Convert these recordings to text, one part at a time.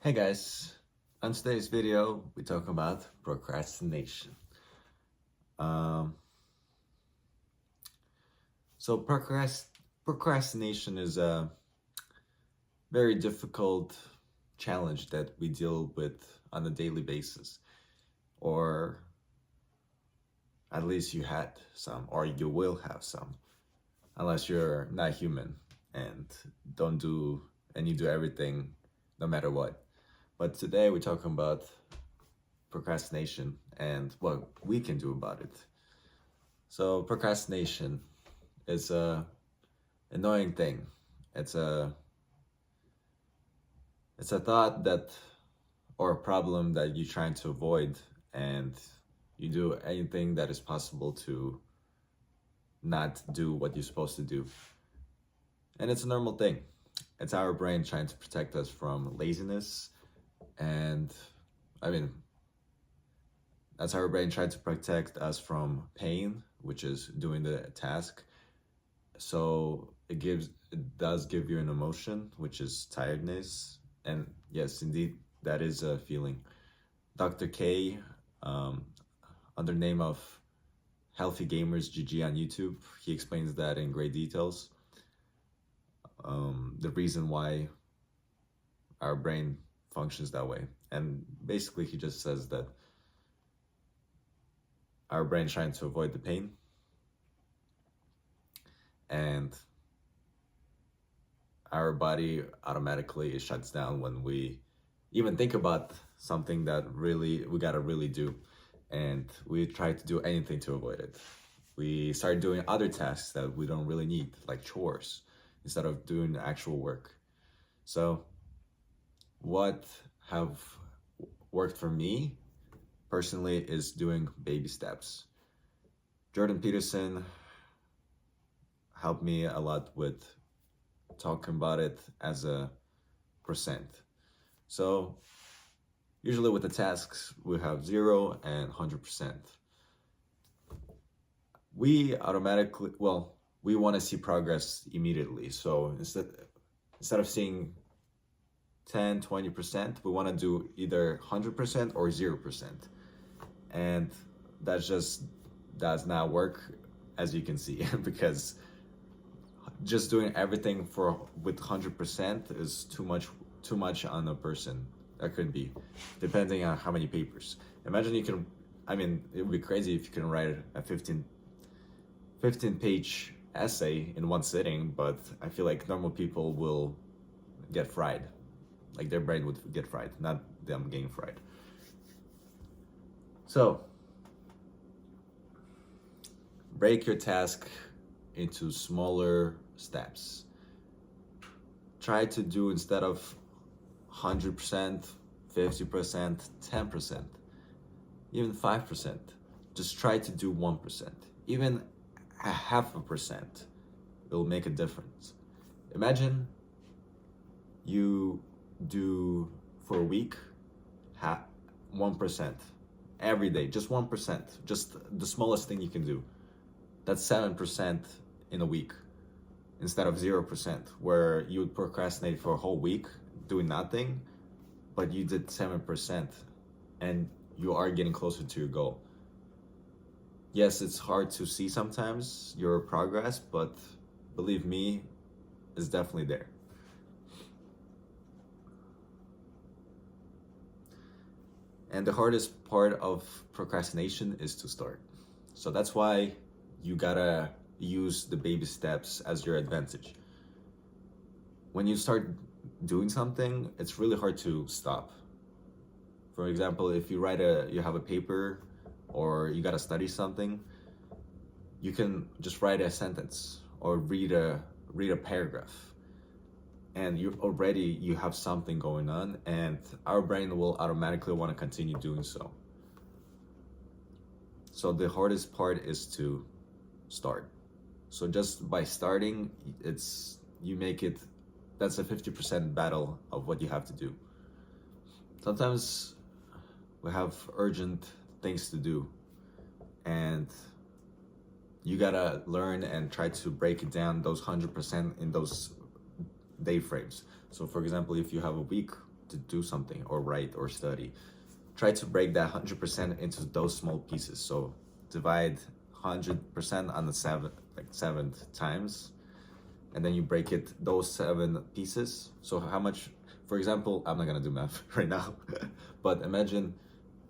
Hey guys, on today's video we talk about procrastination. Um, so procrastination is a very difficult challenge that we deal with on a daily basis, or at least you had some, or you will have some, unless you're not human and don't do and you do everything no matter what. But today we're talking about procrastination and what we can do about it. So procrastination is a annoying thing. It's a it's a thought that or a problem that you're trying to avoid, and you do anything that is possible to not do what you're supposed to do. And it's a normal thing. It's our brain trying to protect us from laziness, and I mean that's our brain trying to protect us from pain, which is doing the task. So it does give you an emotion, which is tiredness. And yes, indeed, that is a feeling. Dr. K, um, under name of Healthy Gamers GG on YouTube, he explains that in great details. The reason why our brain functions that way. And basically he just says that our brain trying to avoid the pain, and our body automatically shuts down when we even think about something that really we gotta really do, and we try to do anything to avoid it. We start doing other tasks that we don't really need, like chores, instead of doing actual work. So what have worked for me personally is doing baby steps. Jordan Peterson helped me a lot with talking about it as a percent. So usually with the tasks, we have 0 and 100%. We automatically, we want to see progress immediately. So instead of seeing 10, 20%, we want to do either 100% or 0%. And that just does not work, as you can see, because just doing everything with 100% is too much on a person. That could be, depending on how many papers. Imagine you can, it would be crazy if you can write a 15 page essay in one sitting, but I feel like normal people will get fried. Like their brain would get fried, not them getting fried. So break your task into smaller steps. Try to do, instead of 100%, 50%, 10%, even 5%. Just try to do 1%. Even a 0.5%, it will make a difference. Imagine you do for a week 1% every day, just 1%, just the smallest thing you can do. That's 7% in a week, instead of 0%, where you would procrastinate for a whole week doing nothing, but you did 7%, and you are getting closer to your goal. Yes, it's hard to see sometimes your progress, but believe me, it's definitely there. And the hardest part of procrastination is to start. So that's why you gotta use the baby steps as your advantage. When you start doing something, it's really hard to stop. For example, if you have a paper, or you gotta study something, you can just write a sentence or read a paragraph, and you have something going on, and our brain will automatically want to continue doing so. So the hardest part is to start. So just by starting, that's a 50% battle of what you have to do. Sometimes we have urgent things to do, and you gotta learn and try to break it down, those 100% in those day frames. So for example, if you have a week to do something or write or study, try to break that 100% into those small pieces. So divide 100% on the seven times, and then you break it those 7 pieces. So how much, for example, I'm not gonna do math right now, but imagine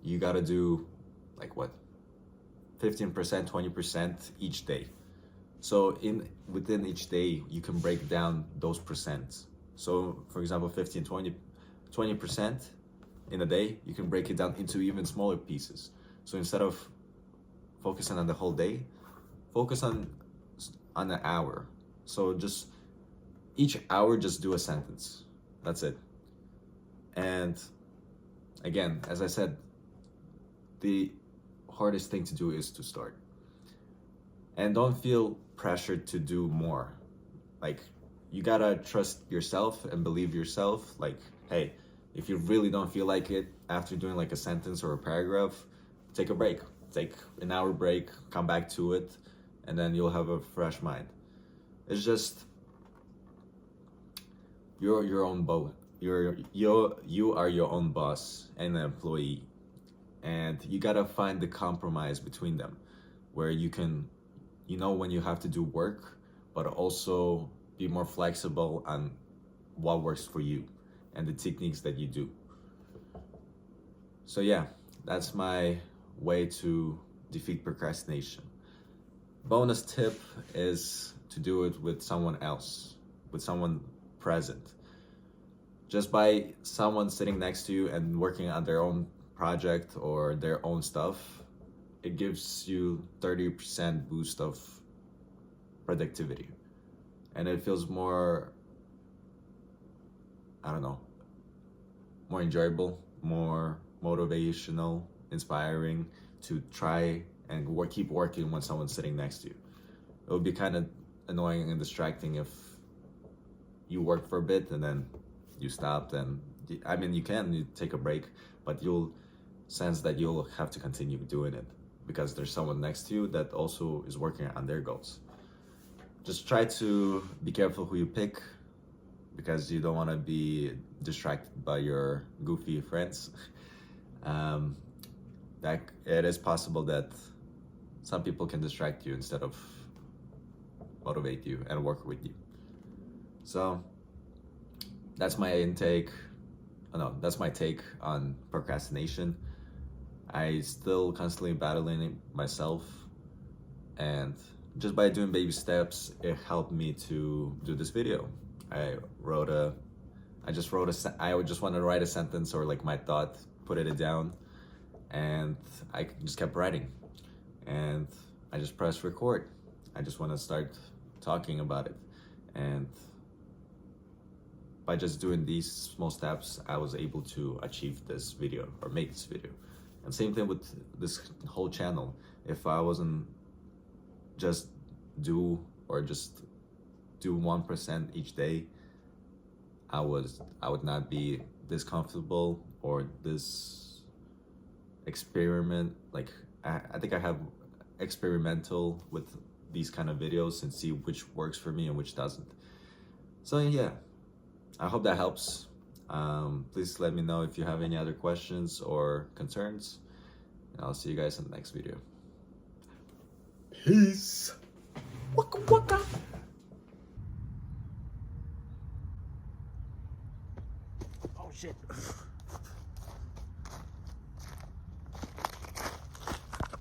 you gotta do like what, 15%, 20% each day. So within each day, you can break down those percents. So for example, 15, 20% in a day, you can break it down into even smaller pieces. So instead of focusing on the whole day, focus on an hour. So just each hour, just do a sentence. That's it. And again, as I said, the hardest thing to do is to start. And don't feel pressured to do more. Like, you gotta trust yourself and believe yourself. Like, hey, if you really don't feel like it after doing like a sentence or a paragraph, take a break. Take an hour break, come back to it, and then you'll have a fresh mind. It's just, you're your own boss. You are your own boss and an employee, and you gotta find the compromise between them, where you can, when you have to do work, but also be more flexible on what works for you and the techniques that you do. So yeah, that's my way to defeat procrastination. Bonus tip is to do it with someone else, with someone present. Just by someone sitting next to you and working on their own project or their own stuff, it gives you 30% boost of productivity. And it feels more, more enjoyable, more motivational, inspiring to try and keep working when someone's sitting next to you. It would be kind of annoying and distracting if you work for a bit and then you stopped, and you take a break, but you'll sense that you'll have to continue doing it because there's someone next to you that also is working on their goals. Just try to be careful who you pick, because you don't want to be distracted by your goofy friends. That it is possible that some people can distract you instead of motivate you and work with you. So that's my that's my take on procrastination. I still constantly battling it myself, and just by doing baby steps, it helped me to do this video. I just wanted to write a sentence or like my thought, put it down, and I just kept writing, and I just pressed record. I just want to start talking about it, and by just doing these small steps, I was able to achieve this video or make this video. And same thing with this whole channel. If I wasn't just do 1% each day, I would not be this comfortable or this experiment. Like, I think I have experimental with these kind of videos and see which works for me and which doesn't. So yeah, I hope that helps. Please let me know if you have any other questions or concerns, and I'll see you guys in the next video. Peace. Waka waka. Oh shit.